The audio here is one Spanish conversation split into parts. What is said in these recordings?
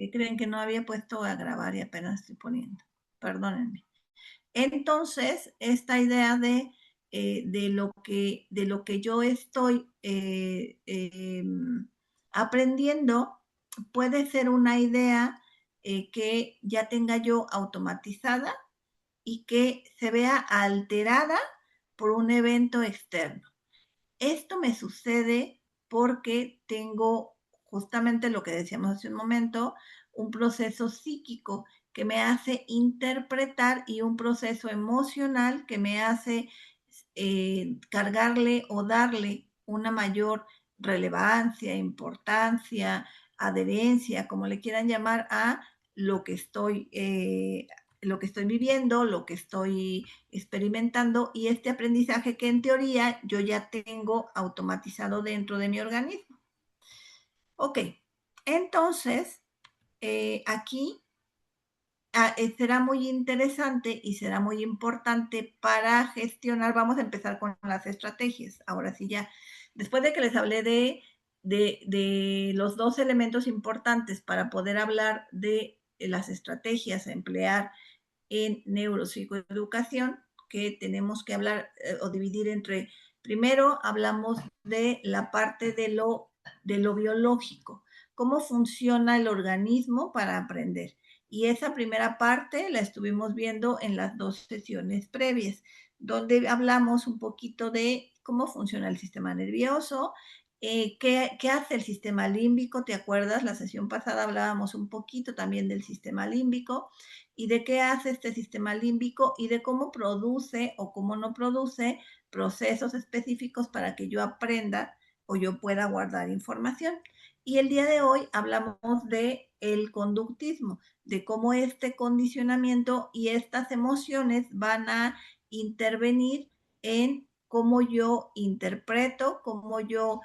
¿Qué creen que no había puesto a grabar y apenas estoy poniendo? Perdónenme. Entonces, esta idea de lo que yo estoy aprendiendo puede ser una idea que ya tenga yo automatizada y que se vea alterada por un evento externo. Esto me sucede porque tengo justamente lo que decíamos hace un momento, un proceso psíquico que me hace interpretar y un proceso emocional que me hace cargarle o darle una mayor relevancia, importancia, adherencia, como le quieran llamar, a lo que estoy viviendo, lo que estoy experimentando y este aprendizaje que en teoría yo ya tengo automatizado dentro de mi organismo. Ok, entonces aquí será muy interesante y será muy importante para gestionar. Vamos a empezar con las estrategias. Ahora sí, ya, después de que les hablé de los dos elementos importantes para poder hablar de las estrategias a emplear en neuropsicoeducación, que tenemos que hablar o dividir entre, primero hablamos de la parte de lo biológico, cómo funciona el organismo para aprender. Y esa primera parte la estuvimos viendo en las dos sesiones previas, donde hablamos un poquito de cómo funciona el sistema nervioso, ¿qué hace el sistema límbico? ¿Te acuerdas? La sesión pasada hablábamos un poquito también del sistema límbico y de qué hace este sistema límbico y de cómo produce o cómo no produce procesos específicos para que yo aprenda o yo pueda guardar información. Y el día de hoy hablamos de el conductismo, de cómo este condicionamiento y estas emociones van a intervenir en cómo yo interpreto, cómo yo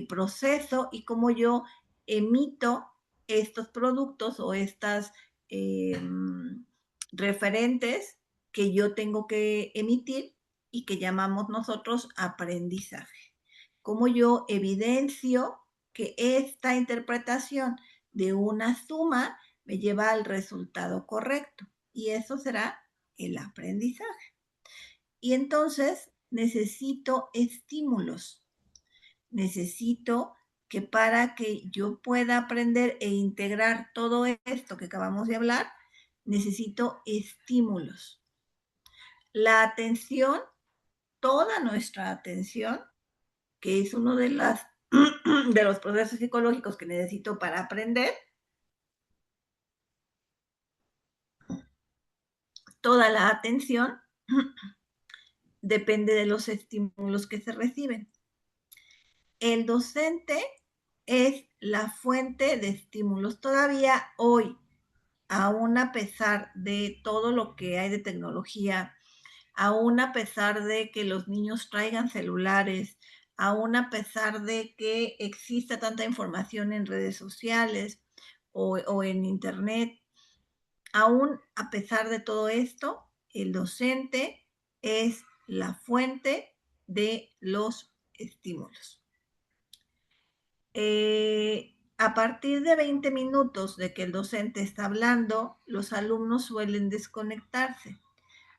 proceso y cómo yo emito estos productos o estas referentes que yo tengo que emitir y que llamamos nosotros aprendizaje. Cómo yo evidencio que esta interpretación de una suma me lleva al resultado correcto y eso será el aprendizaje. Y entonces necesito estímulos, necesito que para que yo pueda aprender e integrar todo esto que acabamos de hablar, necesito estímulos. La atención, toda nuestra atención, que es uno de los procesos psicológicos que necesito para aprender, toda la atención depende de los estímulos que se reciben. El docente es la fuente de estímulos. Todavía hoy, aún a pesar de todo lo que hay de tecnología, aún a pesar de que los niños traigan celulares, aún a pesar de que exista tanta información en redes sociales o en internet, aún a pesar de todo esto, el docente es la fuente de los estímulos. A partir de 20 minutos de que el docente está hablando, los alumnos suelen desconectarse.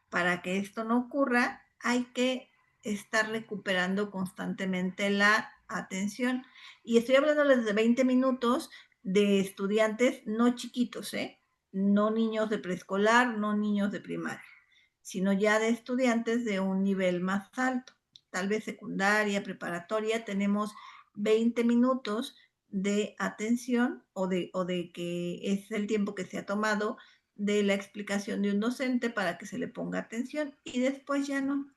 Para que esto no ocurra, hay que estar recuperando constantemente la atención. Y estoy hablándoles de 20 minutos de estudiantes no chiquitos, no niños de preescolar, no niños de primaria, sino ya de estudiantes de un nivel más alto, tal vez secundaria, preparatoria. Tenemos 20 minutos de atención o de que es el tiempo que se ha tomado de la explicación de un docente para que se le ponga atención y después ya no.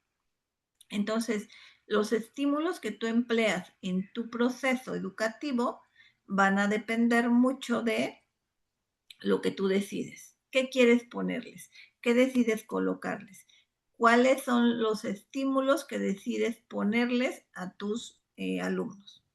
Entonces, los estímulos que tú empleas en tu proceso educativo van a depender mucho de lo que tú decides. ¿Qué quieres ponerles? ¿Qué decides colocarles? ¿Cuáles son los estímulos que decides ponerles a tus alumnos?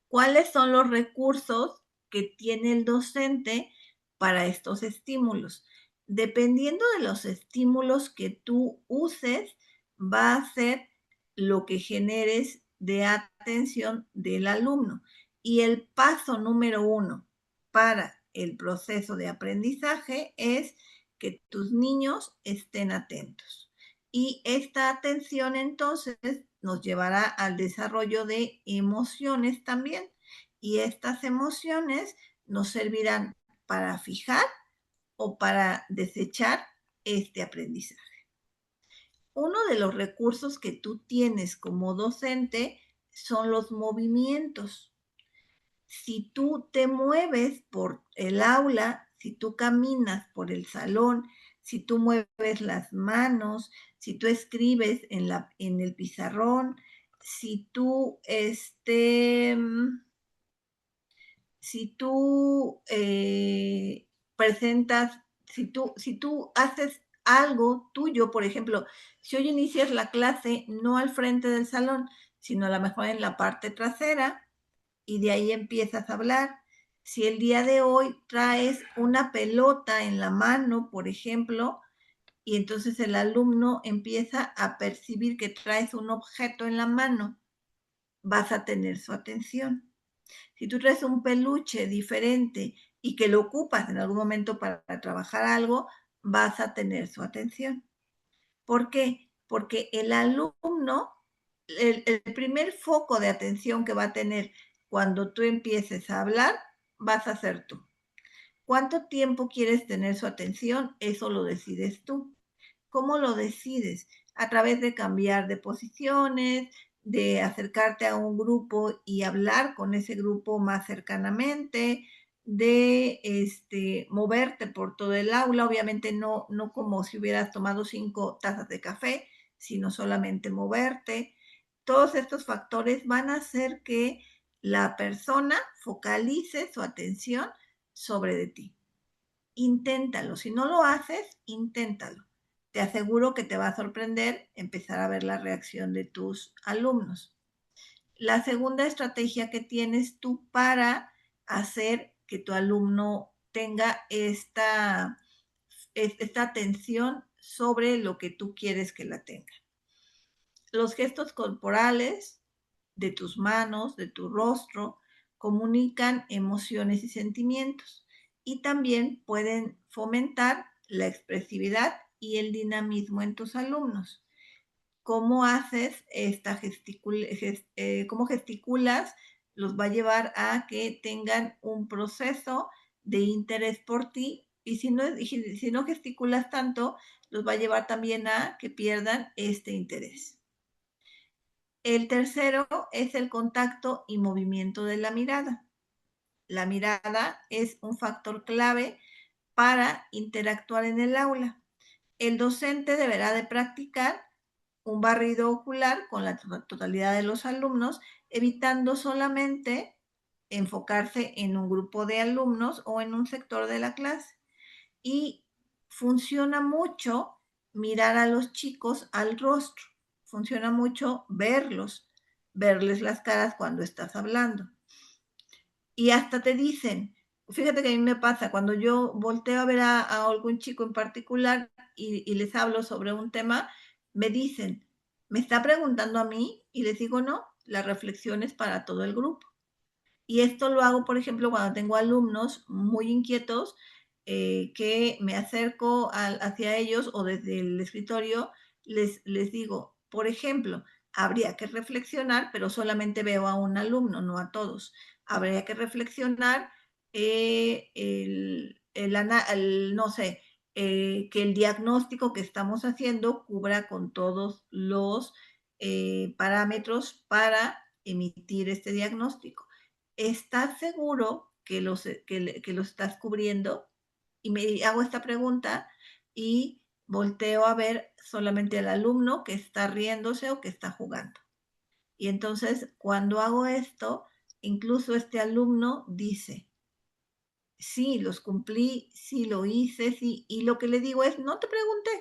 ¿Cuáles son los recursos que tiene el docente para estos estímulos? Dependiendo de los estímulos que tú uses, va a ser lo que generes de atención del alumno. Y el paso número 1 para el proceso de aprendizaje es que tus niños estén atentos. Y esta atención entonces nos llevará al desarrollo de emociones también. Y estas emociones nos servirán para fijar o para desechar este aprendizaje. Uno de los recursos que tú tienes como docente son los movimientos. Si tú te mueves por el aula, si tú caminas por el salón, si tú mueves las manos, si tú escribes en el pizarrón, si tú, si tú presentas, si tú haces algo tuyo, por ejemplo, si hoy inicias la clase no al frente del salón, sino a lo mejor en la parte trasera, y de ahí empiezas a hablar. Si el día de hoy traes una pelota en la mano, por ejemplo, y entonces el alumno empieza a percibir que traes un objeto en la mano, vas a tener su atención. Si tú traes un peluche diferente y que lo ocupas en algún momento para trabajar algo, vas a tener su atención. ¿Por qué? Porque el alumno, el primer foco de atención que va a tener cuando tú empieces a hablar, vas a ser tú. ¿Cuánto tiempo quieres tener su atención? Eso lo decides tú. ¿Cómo lo decides? A través de cambiar de posiciones, de acercarte a un grupo y hablar con ese grupo más cercanamente, de moverte por todo el aula, obviamente no como si hubieras tomado 5 tazas de café, sino solamente moverte. Todos estos factores van a hacer que la persona focalice su atención sobre de ti. Inténtalo. Si no lo haces, inténtalo. Te aseguro que te va a sorprender empezar a ver la reacción de tus alumnos. La segunda estrategia que tienes tú para hacer que tu alumno tenga esta atención sobre lo que tú quieres que la tenga. Los gestos corporales de tus manos, de tu rostro, comunican emociones y sentimientos y también pueden fomentar la expresividad y el dinamismo en tus alumnos. ¿Cómo haces cómo gesticulas? Los va a llevar a que tengan un proceso de interés por ti y si no gesticulas tanto, los va a llevar también a que pierdan este interés. El tercero es el contacto y movimiento de la mirada. La mirada es un factor clave para interactuar en el aula. El docente deberá de practicar un barrido ocular con la totalidad de los alumnos, evitando solamente enfocarse en un grupo de alumnos o en un sector de la clase. Y funciona mucho mirar a los chicos al rostro. Funciona mucho verles las caras cuando estás hablando. Y hasta te dicen, fíjate que a mí me pasa, cuando yo volteo a ver a algún chico en particular y les hablo sobre un tema, me dicen, ¿me está preguntando a mí? Y les digo, no, la reflexión es para todo el grupo. Y esto lo hago, por ejemplo, cuando tengo alumnos muy inquietos que me acerco hacia ellos o desde el escritorio les digo, por ejemplo, habría que reflexionar, pero solamente veo a un alumno, no a todos. Habría que reflexionar no sé, que el diagnóstico que estamos haciendo cubra con todos los parámetros para emitir este diagnóstico. ¿Estás seguro que los estás cubriendo? Y me hago esta pregunta y volteo a ver solamente al alumno que está riéndose o que está jugando. Y entonces, cuando hago esto, incluso este alumno dice, sí, los cumplí, sí, lo hice, sí. Y lo que le digo es, no te pregunté.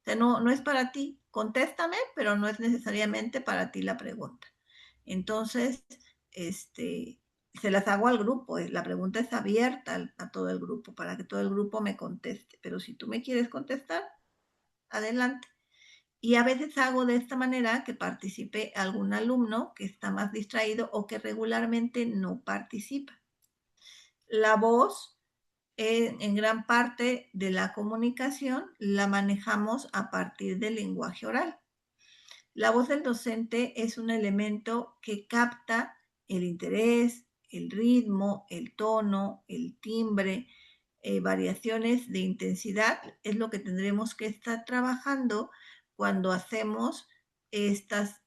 O sea, no es para ti. Contéstame, pero no es necesariamente para ti la pregunta. Entonces, se las hago al grupo. La pregunta es abierta a todo el grupo para que todo el grupo me conteste. Pero si tú me quieres contestar, adelante. Y a veces hago de esta manera que participe algún alumno que está más distraído o que regularmente no participa. La voz, en gran parte de la comunicación, la manejamos a partir del lenguaje oral. La voz del docente es un elemento que capta el interés, el ritmo, el tono, el timbre, variaciones de intensidad. Es lo que tendremos que estar trabajando cuando hacemos estas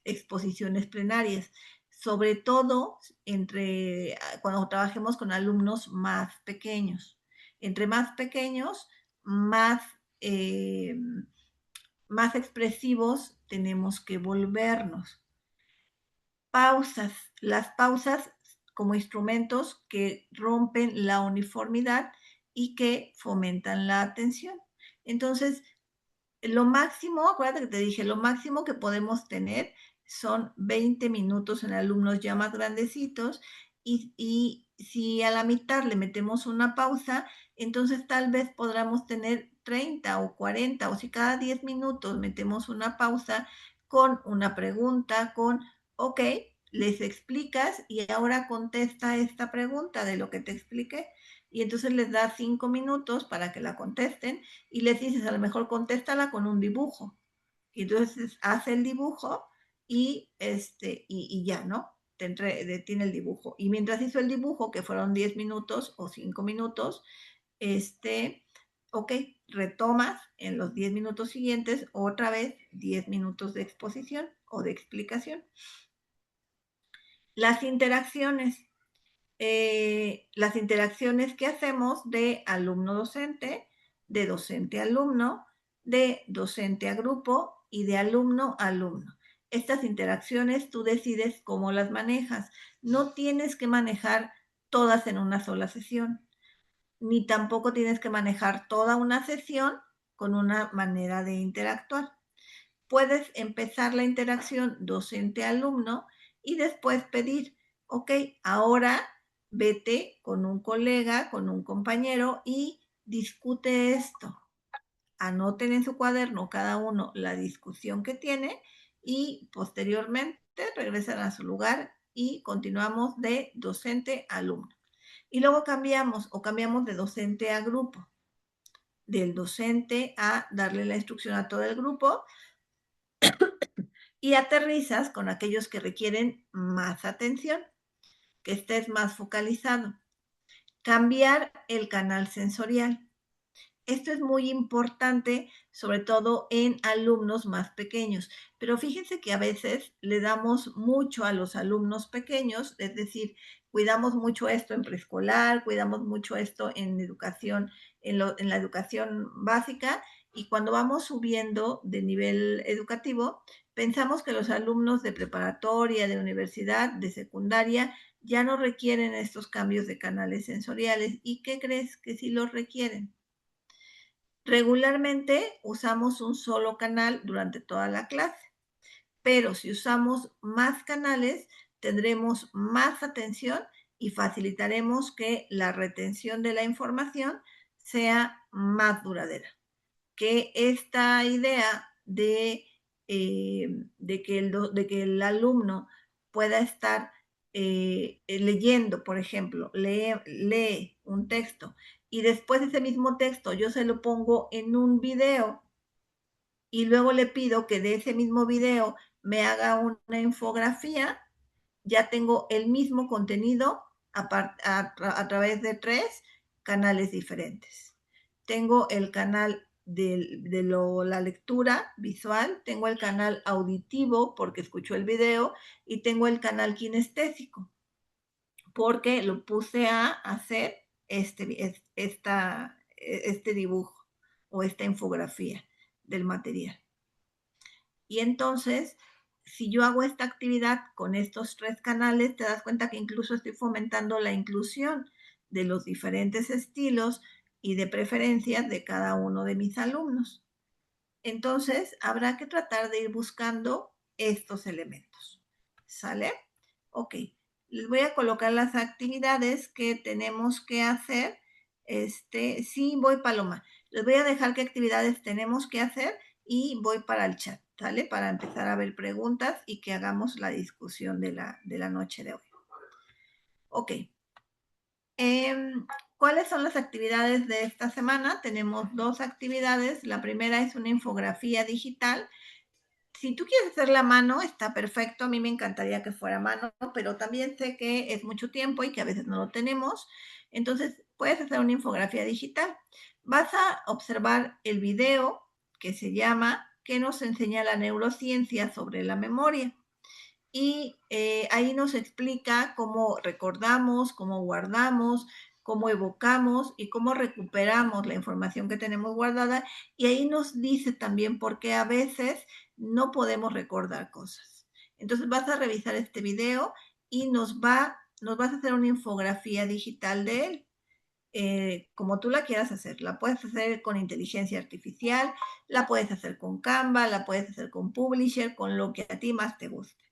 exposiciones plenarias, sobre todo cuando trabajemos con alumnos más pequeños. Entre más pequeños, más más expresivos tenemos que volvernos. Pausas. Las pausas como instrumentos que rompen la uniformidad y que fomentan la atención. Entonces, lo máximo, acuérdate que te dije, lo máximo que podemos tener son 20 minutos en alumnos ya más grandecitos y si a la mitad le metemos una pausa, entonces tal vez podamos tener 30 o 40 o si cada 10 minutos metemos una pausa con una pregunta, ok, les explicas y ahora contesta esta pregunta de lo que te expliqué y entonces les das 5 minutos para que la contesten y les dices, a lo mejor contéstala con un dibujo. Y entonces hace el dibujo y ya, ¿no? Detiene el dibujo. Y mientras hizo el dibujo, que fueron 10 minutos o 5 minutos, ok, retomas en los 10 minutos siguientes otra vez 10 minutos de exposición o de explicación. Las interacciones. Las interacciones que hacemos de alumno-docente, de docente-alumno, de docente a grupo y de alumno a alumno. Estas interacciones tú decides cómo las manejas. No tienes que manejar todas en una sola sesión, ni tampoco tienes que manejar toda una sesión con una manera de interactuar. Puedes empezar la interacción docente-alumno y después pedir, ok, ahora vete con un colega, con un compañero y discute esto. Anoten en su cuaderno cada uno la discusión que tiene y posteriormente regresan a su lugar y continuamos de docente a alumno. Y luego cambiamos de docente a grupo, del docente a darle la instrucción a todo el grupo y aterrizas con aquellos que requieren más atención, que estés más focalizado. Cambiar el canal sensorial. Esto es muy importante, sobre todo en alumnos más pequeños. Pero fíjense que a veces le damos mucho a los alumnos pequeños, es decir, cuidamos mucho esto en preescolar, cuidamos mucho esto en educación, en la educación básica, y cuando vamos subiendo de nivel educativo, pensamos que los alumnos de preparatoria, de universidad, de secundaria, ya no requieren estos cambios de canales sensoriales. ¿Y qué crees? Que sí los requieren. Regularmente usamos un solo canal durante toda la clase, pero si usamos más canales, tendremos más atención y facilitaremos que la retención de la información sea más duradera. Que esta idea de que el alumno pueda estar leyendo, por ejemplo, lee un texto y después ese mismo texto yo se lo pongo en un video y luego le pido que de ese mismo video me haga una infografía, ya tengo el mismo contenido a través de 3 canales diferentes. Tengo el canal la lectura visual, tengo el canal auditivo porque escucho el video y tengo el canal kinestésico porque lo puse a hacer este dibujo o esta infografía del material. Y entonces, si yo hago esta actividad con estos 3 canales, te das cuenta que incluso estoy fomentando la inclusión de los diferentes estilos y de preferencias de cada uno de mis alumnos. Entonces, habrá que tratar de ir buscando estos elementos. ¿Sale? Ok. Les voy a colocar las actividades que tenemos que hacer. Sí, voy, Paloma. Les voy a dejar qué actividades tenemos que hacer y voy para el chat, ¿sale? Para empezar a ver preguntas y que hagamos la discusión de la noche de hoy. Ok. ¿Cuáles son las actividades de esta semana? Tenemos 2 actividades. La primera es una infografía digital. Si tú quieres hacerla a mano, está perfecto. A mí me encantaría que fuera a mano, pero también sé que es mucho tiempo y que a veces no lo tenemos. Entonces, puedes hacer una infografía digital. Vas a observar el video que se llama ¿Qué nos enseña la neurociencia sobre la memoria? Y ahí nos explica cómo recordamos, cómo guardamos, cómo evocamos y cómo recuperamos la información que tenemos guardada. Y ahí nos dice también por qué a veces no podemos recordar cosas. Entonces vas a revisar este video y nos vas a hacer una infografía digital de él. Como tú la quieras hacer. La puedes hacer con inteligencia artificial, la puedes hacer con Canva, la puedes hacer con Publisher, con lo que a ti más te guste.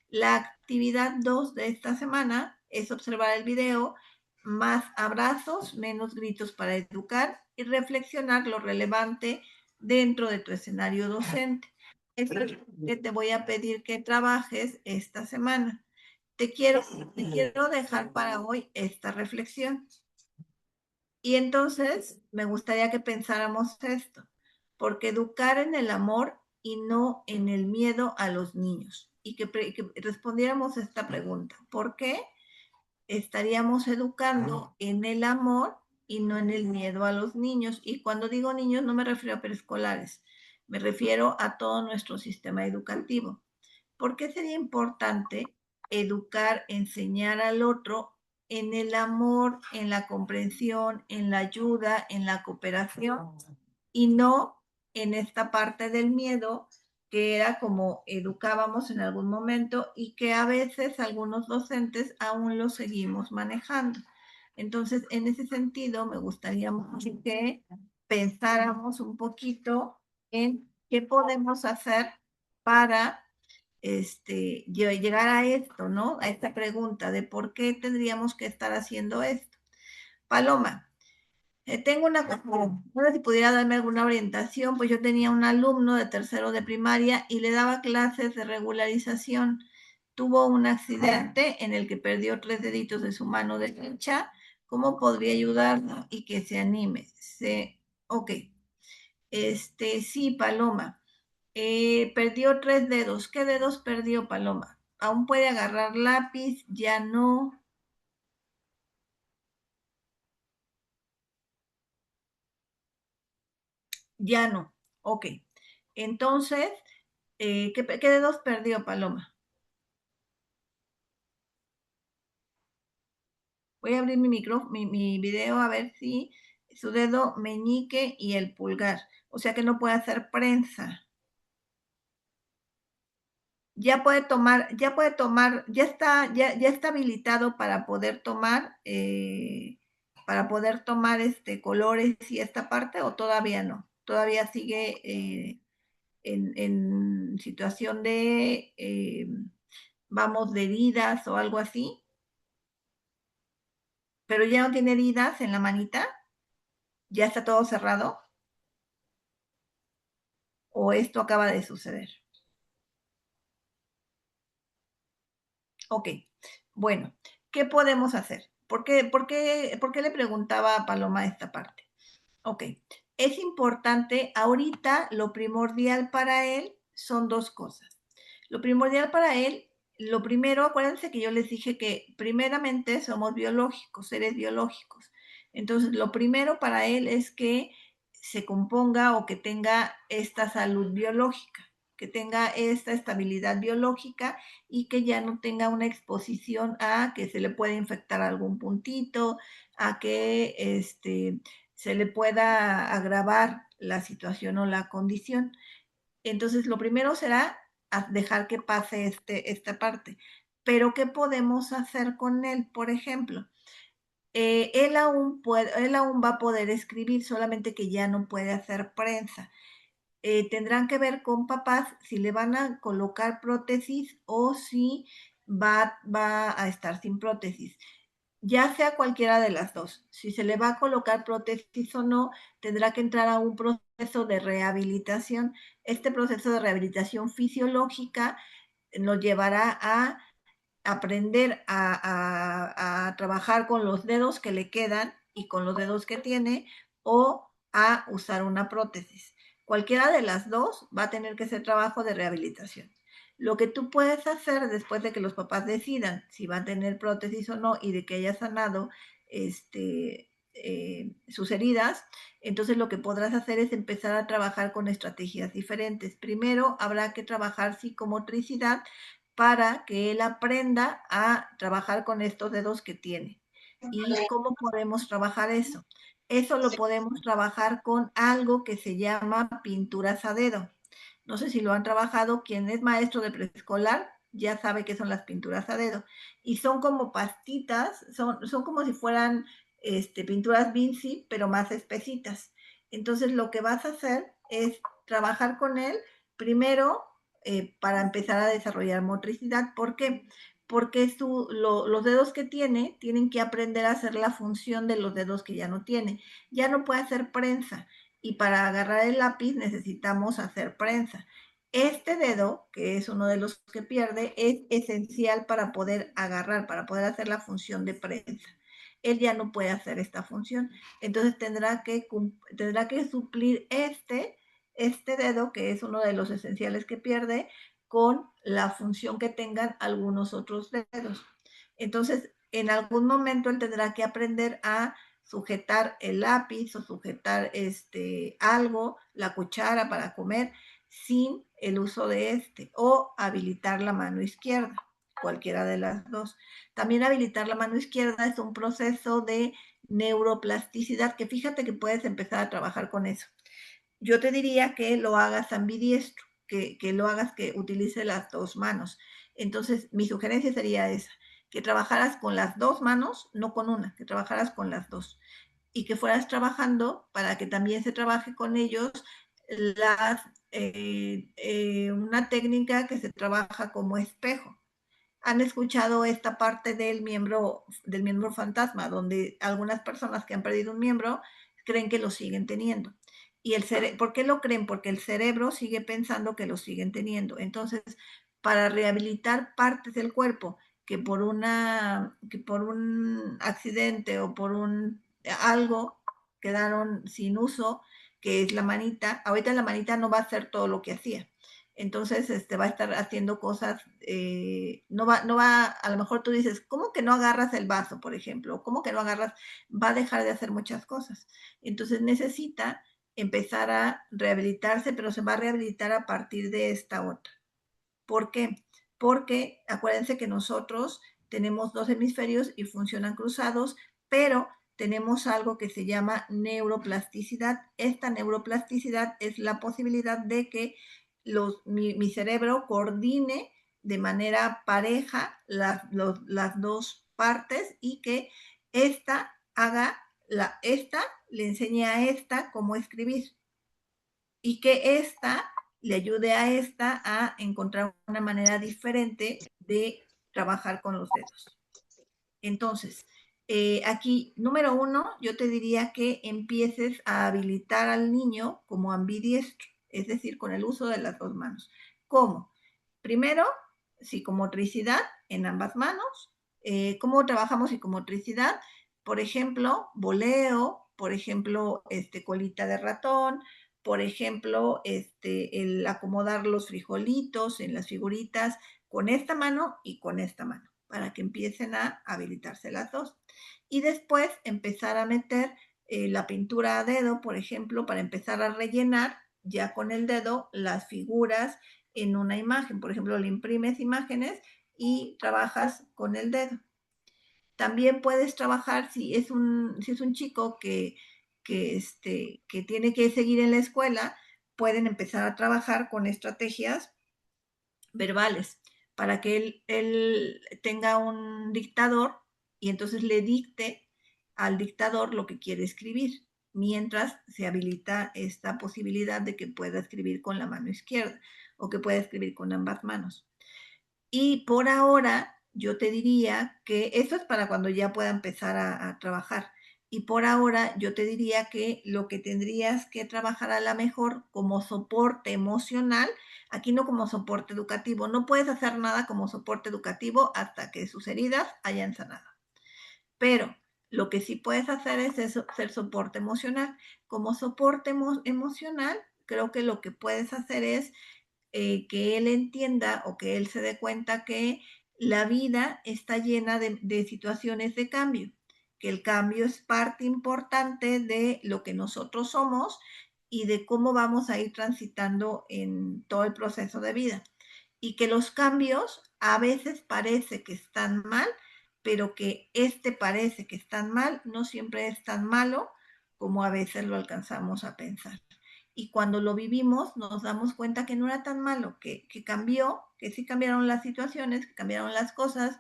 La actividad 2 de esta semana es observar el video, más abrazos, menos gritos para educar y reflexionar lo relevante dentro de tu escenario docente. Es lo que te voy a pedir que trabajes esta semana. Te quiero, te quiero dejar para hoy esta reflexión. Y entonces me gustaría que pensáramos esto, porque educar en el amor y no en el miedo a los niños. Y que respondiéramos esta pregunta, ¿por qué estaríamos educando en el amor y no en el miedo a los niños? Y cuando digo niños no me refiero a preescolares, me refiero a todo nuestro sistema educativo. ¿Por qué sería importante educar, enseñar al otro en el amor, en la comprensión, en la ayuda, en la cooperación y no en esta parte del miedo que era como educábamos en algún momento y que a veces algunos docentes aún lo seguimos manejando? Entonces, en ese sentido, me gustaría mucho que pensáramos un poquito en qué podemos hacer para llegar a esto, ¿no? A esta pregunta de por qué tendríamos que estar haciendo esto. Paloma, tengo una, no sé si pudiera darme alguna orientación, pues yo tenía un alumno de tercero de primaria y le daba clases de regularización. Tuvo un accidente en el que perdió 3 deditos de su mano derecha. ¿Cómo podría ayudarlo y que se anime? Ok, sí, Paloma. Perdió 3 dedos. ¿Qué dedos perdió, Paloma? ¿Aún puede agarrar lápiz? Ya no. Ya no. Ok. Entonces, ¿qué dedos perdió, Paloma? Voy a abrir mi video a ver si su dedo meñique y el pulgar. O sea que no puede hacer prensa. Ya está habilitado para poder tomar colores y esta parte, o todavía no. Todavía sigue en situación de, vamos, de heridas o algo así, pero ya no tiene heridas en la manita, ya está todo cerrado, o esto acaba de suceder. Ok, bueno, ¿qué podemos hacer? ¿Por qué le preguntaba a Paloma esta parte? Ok, es importante, ahorita lo primordial para él son 2 cosas. Lo primordial para él, lo primero, acuérdense que yo les dije que primeramente somos biológicos, seres biológicos. Entonces, lo primero para él es que se componga o que tenga esta salud biológica, que tenga esta estabilidad biológica y que ya no tenga una exposición a que se le pueda infectar algún puntito, a que se le pueda agravar la situación o la condición. Entonces, lo primero será dejar que pase esta parte. Pero, ¿qué podemos hacer con él? Por ejemplo, él aún va a poder escribir, solamente que ya no puede hacer prensa. Tendrán que ver con papás si le van a colocar prótesis o si va a estar sin prótesis, ya sea cualquiera de las dos. Si se le va a colocar prótesis o no, tendrá que entrar a un proceso de rehabilitación. Este proceso de rehabilitación fisiológica nos llevará a aprender a trabajar con los dedos que le quedan y con los dedos que tiene, o a usar una prótesis. Cualquiera de las dos va a tener que ser trabajo de rehabilitación. Lo que tú puedes hacer después de que los papás decidan si va a tener prótesis o no y de que haya sanado sus heridas, entonces lo que podrás hacer es empezar a trabajar con estrategias diferentes. Primero habrá que trabajar psicomotricidad para que él aprenda a trabajar con estos dedos que tiene. ¿Y cómo podemos trabajar eso? Eso lo podemos trabajar con algo que se llama pinturas a dedo. No sé si lo han trabajado. Quien es maestro de preescolar ya sabe qué son las pinturas a dedo. Y son como pastitas, son como si fueran pinturas Vinci, pero más espesitas. Entonces lo que vas a hacer es trabajar con él primero para empezar a desarrollar motricidad. ¿Por qué? Porque los dedos que tienen que aprender a hacer la función de los dedos que ya no tiene. Ya no puede hacer prensa y para agarrar el lápiz necesitamos hacer prensa. Este dedo, que es uno de los que pierde, es esencial para poder agarrar, para poder hacer la función de prensa. Él ya no puede hacer esta función, entonces tendrá que suplir este dedo, que es uno de los esenciales que pierde, con la función que tengan algunos otros dedos. Entonces, en algún momento él tendrá que aprender a sujetar el lápiz o sujetar algo, la cuchara para comer, sin el uso de o habilitar la mano izquierda, cualquiera de las dos. También habilitar la mano izquierda es un proceso de neuroplasticidad, que fíjate que puedes empezar a trabajar con eso. Yo te diría que lo hagas ambidiestro, que lo hagas que utilice las dos manos. Entonces, mi sugerencia sería esa, que trabajaras con las dos manos, no con una, que trabajaras con las dos. Y que fueras trabajando para que también se trabaje con ellos las, una técnica que se trabaja como espejo. Han escuchado esta parte del miembro fantasma, donde algunas personas que han perdido un miembro creen que lo siguen teniendo. Y ¿por qué lo creen? Porque el cerebro sigue pensando que lo siguen teniendo. Entonces, para rehabilitar partes del cuerpo que por un accidente o por algo quedaron sin uso, que es la manita, ahorita la manita no va a hacer todo lo que hacía. Entonces, va a estar haciendo cosas, a lo mejor tú dices, ¿cómo que no agarras el vaso, por ejemplo? ¿Cómo que no agarras? Va a dejar de hacer muchas cosas. Entonces necesita empezar a rehabilitarse, pero se va a rehabilitar a partir de esta otra. ¿Por qué? Porque acuérdense que nosotros tenemos dos hemisferios y funcionan cruzados, pero tenemos algo que se llama neuroplasticidad. Esta neuroplasticidad es la posibilidad de que mi cerebro coordine de manera pareja las dos partes y que esta le enseñe a esta cómo escribir y que esta le ayude a esta a encontrar una manera diferente de trabajar con los dedos. Entonces, aquí, número uno, yo te diría que empieces a habilitar al niño como ambidiestro, es decir, con el uso de las dos manos. ¿Cómo? Primero, psicomotricidad en ambas manos. ¿Cómo trabajamos psicomotricidad? Por ejemplo, voleo, por ejemplo, colita de ratón, por ejemplo, el acomodar los frijolitos en las figuritas con esta mano y con esta mano, para que empiecen a habilitarse las dos. Y después empezar a meter la pintura a dedo, por ejemplo, para empezar a rellenar ya con el dedo las figuras en una imagen. Por ejemplo, le imprimes imágenes y trabajas con el dedo. También puedes trabajar si es un chico que tiene que seguir en la escuela, pueden empezar a trabajar con estrategias verbales para que él tenga un dictador y entonces le dicte al dictador lo que quiere escribir, mientras se habilita esta posibilidad de que pueda escribir con la mano izquierda o que pueda escribir con ambas manos. Y por ahora yo te diría que esto es para cuando ya pueda empezar a trabajar, Y por ahora yo te diría que lo que tendrías que trabajar a lo mejor como soporte emocional, aquí no como soporte educativo, no puedes hacer nada como soporte educativo hasta que sus heridas hayan sanado. Pero lo que sí puedes hacer es eso, ser soporte emocional. Como soporte emocional, creo que lo que puedes hacer es que él entienda o que él se dé cuenta que la vida está llena de situaciones de cambio, que el cambio es parte importante de lo que nosotros somos y de cómo vamos a ir transitando en todo el proceso de vida. Y que los cambios a veces parece que están mal, pero que parece que están mal, no siempre es tan malo como a veces lo alcanzamos a pensar. Y cuando lo vivimos nos damos cuenta que no era tan malo, que cambió, que sí cambiaron las situaciones, que cambiaron las cosas,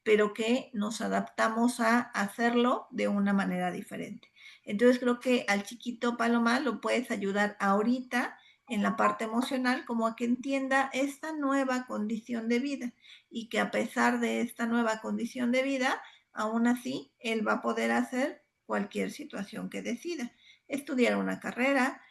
pero que nos adaptamos a hacerlo de una manera diferente. Entonces creo que al chiquito Paloma lo puedes ayudar ahorita en la parte emocional como a que entienda esta nueva condición de vida y que a pesar de esta nueva condición de vida, aún así él va a poder hacer cualquier situación que decida. Estudiar una carrera,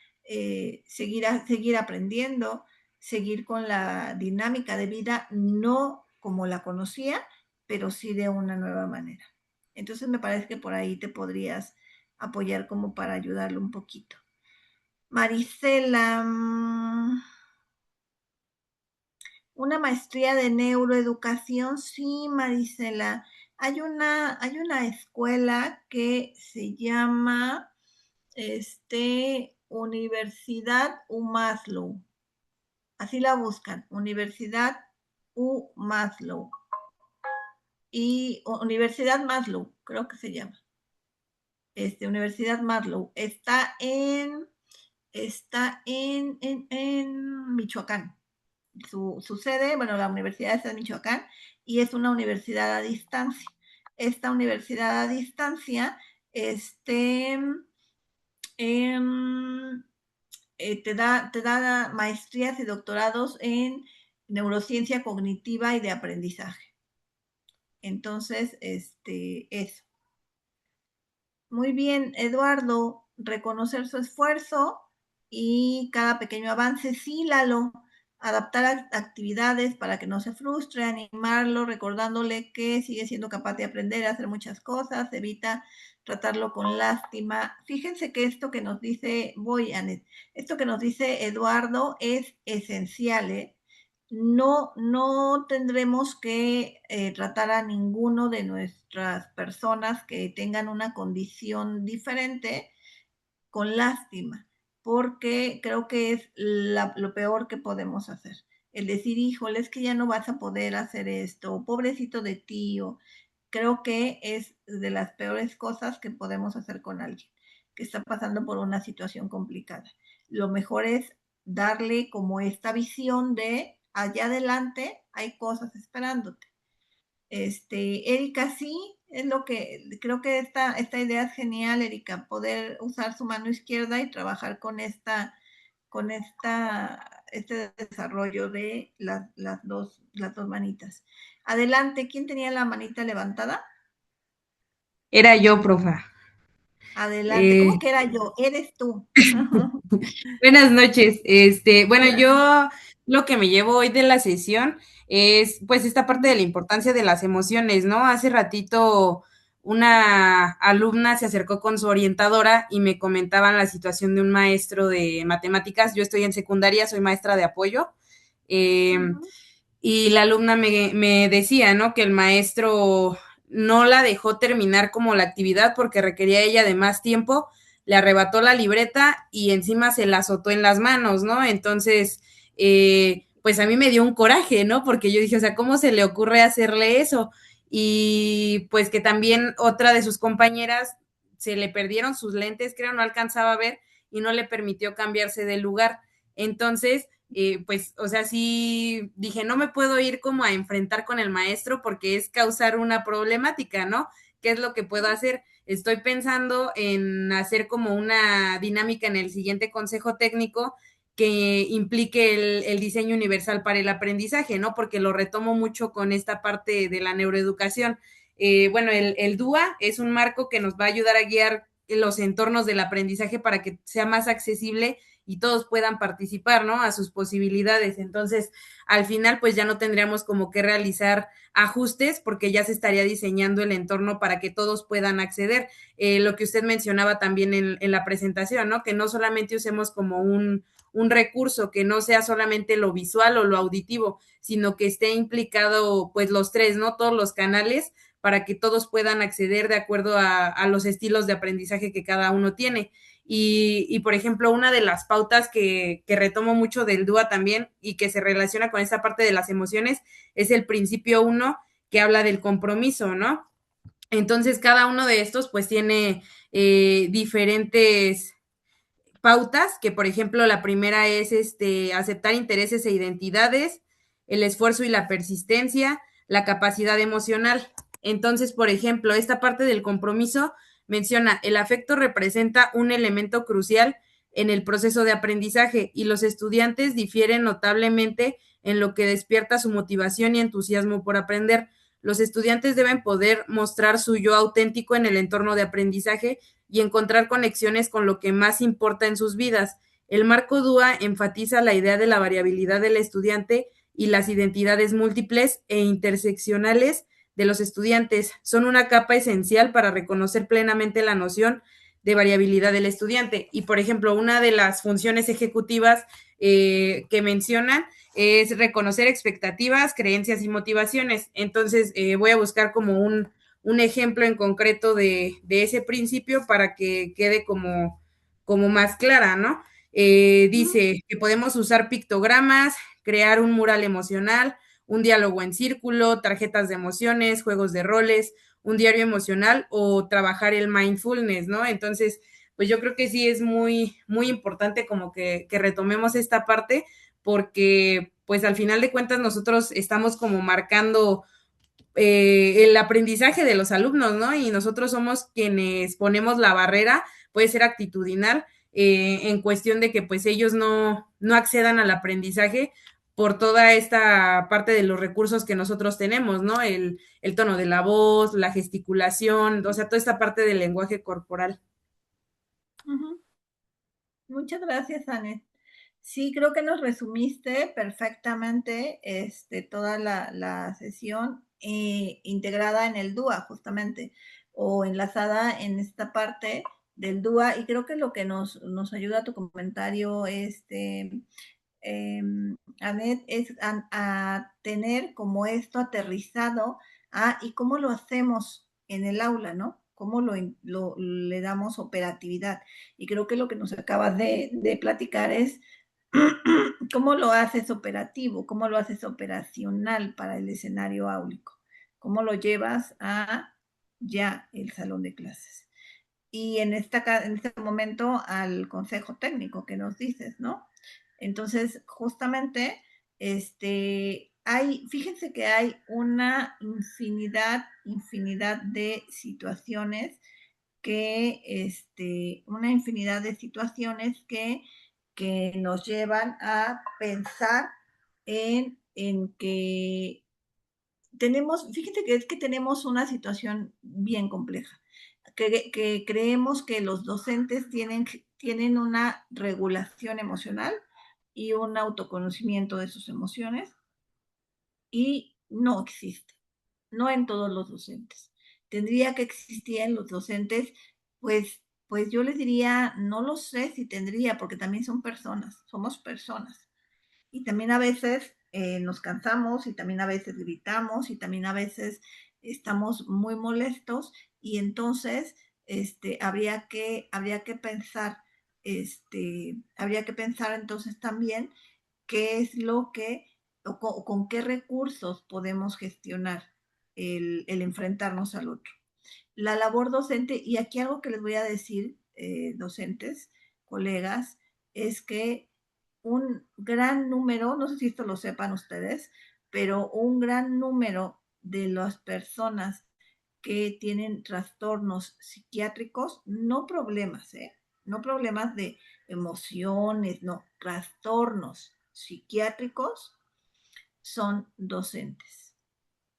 seguir aprendiendo, seguir con la dinámica de vida, no como la conocía, pero sí de una nueva manera. Entonces me parece que por ahí te podrías apoyar como para ayudarle un poquito. Marisela, una maestría de neuroeducación, sí, Marisela. Hay una escuela que se llama Universidad UMaslow. Así la buscan, Universidad UMaslow. Y Universidad Maslow, creo que se llama. Universidad Maslow. Está en Michoacán. Su sede, bueno, la universidad está en Michoacán y es una universidad a distancia. Esta universidad a distancia, em, te da maestrías y doctorados en neurociencia cognitiva y de aprendizaje. Entonces, eso. Muy bien, Eduardo, reconocer su esfuerzo y cada pequeño avance, sí, Lalo, adaptar actividades para que no se frustre, animarlo, recordándole que sigue siendo capaz de aprender a hacer muchas cosas, evita tratarlo con lástima. Fíjense que esto que nos dice, Anet, esto que nos dice Eduardo es esencial, ¿eh? No tendremos que tratar a ninguno de nuestras personas que tengan una condición diferente con lástima, porque creo que es lo peor que podemos hacer. El decir, híjole, es que ya no vas a poder hacer esto, pobrecito de ti, creo que es de las peores cosas que podemos hacer con alguien que está pasando por una situación complicada. Lo mejor es darle como esta visión de allá adelante hay cosas esperándote. Erika, sí, es lo que creo que esta idea es genial, Erika, poder usar su mano izquierda y trabajar con este desarrollo de las dos manitas. Adelante, ¿quién tenía la manita levantada? Era yo, profa. Adelante, ¿cómo Eh, que era yo? Eres tú. Buenas noches. Bueno, yo lo que me llevo hoy de la sesión es pues esta parte de la importancia de las emociones, ¿no? Hace ratito una alumna se acercó con su orientadora y me comentaban la situación de un maestro de matemáticas. Yo estoy en secundaria, soy maestra de apoyo. Eh, y la alumna me decía, ¿no? Que el maestro no la dejó terminar como la actividad porque requería ella de más tiempo, le arrebató la libreta y encima se la azotó en las manos, ¿no? Entonces, pues a mí me dio un coraje, ¿no? Porque yo dije, o sea, ¿cómo se le ocurre hacerle eso? Y pues que también otra de sus compañeras se le perdieron sus lentes, creo, no alcanzaba a ver y no le permitió cambiarse de lugar. Entonces, pues, o sea, sí dije, no me puedo ir como a enfrentar con el maestro porque es causar una problemática, ¿no? ¿Qué es lo que puedo hacer? Estoy pensando en hacer como una dinámica en el siguiente consejo técnico que implique el diseño universal para el aprendizaje, ¿no? Porque lo retomo mucho con esta parte de la neuroeducación. bueno, el DUA es un marco que nos va a ayudar a guiar los entornos del aprendizaje para que sea más accesible y todos puedan participar, ¿no? A sus posibilidades. Entonces, al final, pues ya no tendríamos como que realizar ajustes porque ya se estaría diseñando el entorno para que todos puedan acceder. Lo que usted mencionaba también en la presentación, ¿no? Que no solamente usemos como un recurso, que no sea solamente lo visual o lo auditivo, sino que esté implicado pues los tres, ¿no? Todos los canales para que todos puedan acceder de acuerdo a los estilos de aprendizaje que cada uno tiene. Por ejemplo, una de las pautas que retomo mucho del DUA también y que se relaciona con esta parte de las emociones es el principio uno que habla del compromiso, ¿no? Entonces, cada uno de estos pues tiene diferentes pautas, que por ejemplo la primera es aceptar intereses e identidades, el esfuerzo y la persistencia, la capacidad emocional. Entonces, por ejemplo, esta parte del compromiso menciona, el afecto representa un elemento crucial en el proceso de aprendizaje y los estudiantes difieren notablemente en lo que despierta su motivación y entusiasmo por aprender. Los estudiantes deben poder mostrar su yo auténtico en el entorno de aprendizaje y encontrar conexiones con lo que más importa en sus vidas. El marco DUA enfatiza la idea de la variabilidad del estudiante y las identidades múltiples e interseccionales de los estudiantes. Son una capa esencial para reconocer plenamente la noción de variabilidad del estudiante. Y, por ejemplo, una de las funciones ejecutivas que mencionan es reconocer expectativas, creencias y motivaciones. Entonces, voy a buscar como un ejemplo en concreto de ese principio para que quede como más clara, ¿no? Dice que podemos usar pictogramas, crear un mural emocional, un diálogo en círculo, tarjetas de emociones, juegos de roles, un diario emocional o trabajar el mindfulness, ¿no? Entonces, pues yo creo que sí es muy, muy importante como que retomemos esta parte porque pues al final de cuentas nosotros estamos como marcando el aprendizaje de los alumnos, ¿no? Y nosotros somos quienes ponemos la barrera, puede ser actitudinal, en cuestión de que pues ellos no accedan al aprendizaje por toda esta parte de los recursos que nosotros tenemos, ¿no? El tono de la voz, la gesticulación, o sea, toda esta parte del lenguaje corporal. Muchas gracias, Anet. Sí, creo que nos resumiste perfectamente toda la sesión integrada en el DUA, justamente, o enlazada en esta parte del DUA. Y creo que lo que nos ayuda a tu comentario, Anet, es a tener como esto aterrizado y cómo lo hacemos en el aula, ¿no? Cómo le damos operatividad. Y creo que lo que nos acabas de platicar es cómo lo haces operativo, cómo lo haces operacional para el escenario áulico, cómo lo llevas a ya el salón de clases. Y en este momento al consejo técnico que nos dices, ¿no? Entonces, justamente, fíjense que hay una infinidad de situaciones una infinidad de situaciones que nos llevan a pensar en que fíjense que es que tenemos una situación bien compleja, que creemos que los docentes tienen una regulación emocional y un autoconocimiento de sus emociones y no existe, no en todos los docentes. Tendría que existir en los docentes, pues yo les diría, no lo sé si tendría, porque también son personas, somos personas. Y también a veces nos cansamos y también a veces gritamos y también a veces estamos muy molestos y entonces habría que pensar, habría que pensar entonces también qué es lo que o con qué recursos podemos gestionar el enfrentarnos al otro. La labor docente, y aquí algo que les voy a decir, docentes, colegas, es que un gran número, no sé si esto lo sepan ustedes, pero un gran número de las personas que tienen trastornos psiquiátricos, no problemas, no problemas de emociones, no, trastornos psiquiátricos son docentes.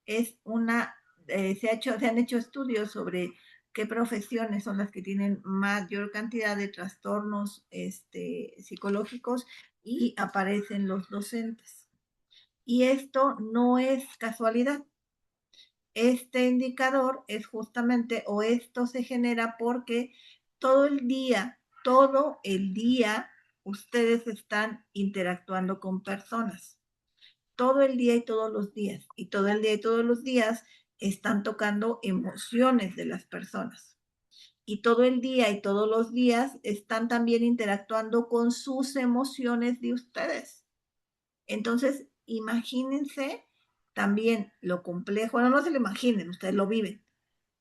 Es una se han hecho estudios sobre qué profesiones son las que tienen mayor cantidad de trastornos psicológicos y aparecen los docentes. Y esto no es casualidad. Este indicador es justamente, o esto se genera porque todo el día, ustedes están interactuando con personas. Todo el día y todos los días. Y todo el día y todos los días están tocando emociones de las personas. Y todo el día y todos los días están también interactuando con sus emociones de ustedes. Entonces, imagínense también lo complejo, bueno, no se lo imaginen, ustedes lo viven.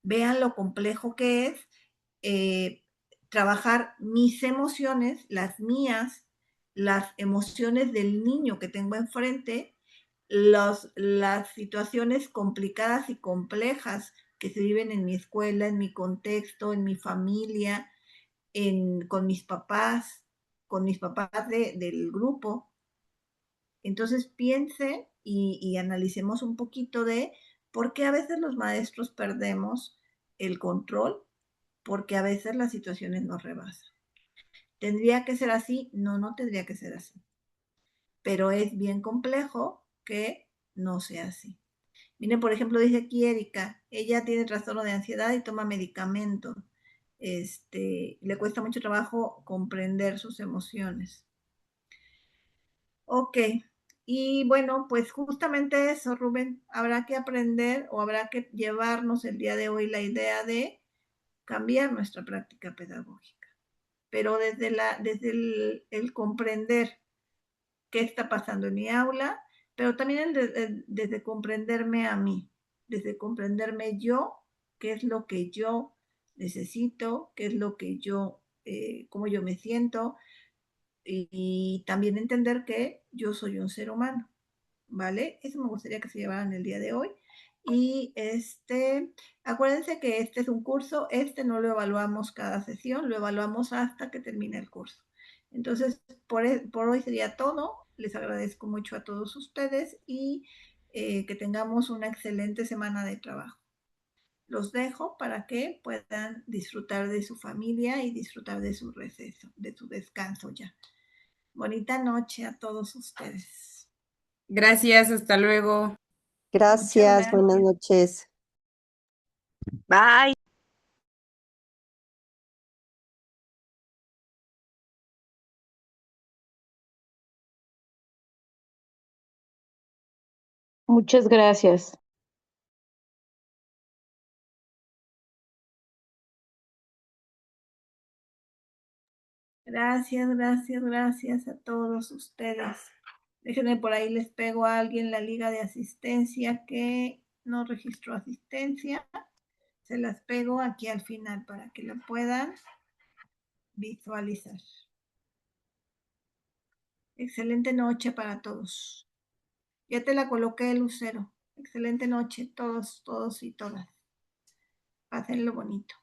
Vean lo complejo que es eh, trabajar mis emociones, las mías, las emociones del niño que tengo enfrente, las situaciones complicadas y complejas que se viven en mi escuela, en mi contexto, en mi familia, con mis papás del grupo. Entonces piense y analicemos un poquito de por qué a veces los maestros perdemos el control, porque a veces las situaciones nos rebasan. ¿Tendría que ser así? No, no tendría que ser así. Pero es bien complejo que no sea así. Miren, por ejemplo, dice aquí Erika, ella tiene trastorno de ansiedad y toma medicamento. Le cuesta mucho trabajo comprender sus emociones. Ok, y bueno, pues justamente eso, Rubén, habrá que aprender o habrá que llevarnos el día de hoy la idea de cambiar nuestra práctica pedagógica, pero desde el comprender qué está pasando en mi aula, pero también desde comprenderme a mí, desde comprenderme yo, qué es lo que yo necesito, qué es lo que cómo yo me siento, y también entender que yo soy un ser humano, ¿vale? Eso me gustaría que se llevaran el día de hoy. Y acuérdense que este es un curso, no lo evaluamos cada sesión, lo evaluamos hasta que termine el curso. Entonces, por hoy sería todo. Les agradezco mucho a todos ustedes y que tengamos una excelente semana de trabajo. Los dejo para que puedan disfrutar de su familia y disfrutar de su receso, de su descanso ya. Bonita noche a todos ustedes. Gracias, hasta luego. Muchas Gracias, buenas gracias. noches. Bye. Muchas gracias. Gracias, gracias, gracias a todos ustedes. Déjenme por ahí, les pego a alguien la liga de asistencia que no registró asistencia. Se las pego aquí al final para que la puedan visualizar. Excelente noche para todos. Ya te la coloqué, Lucero. Excelente noche, todos, todos y todas. Pásenlo bonito.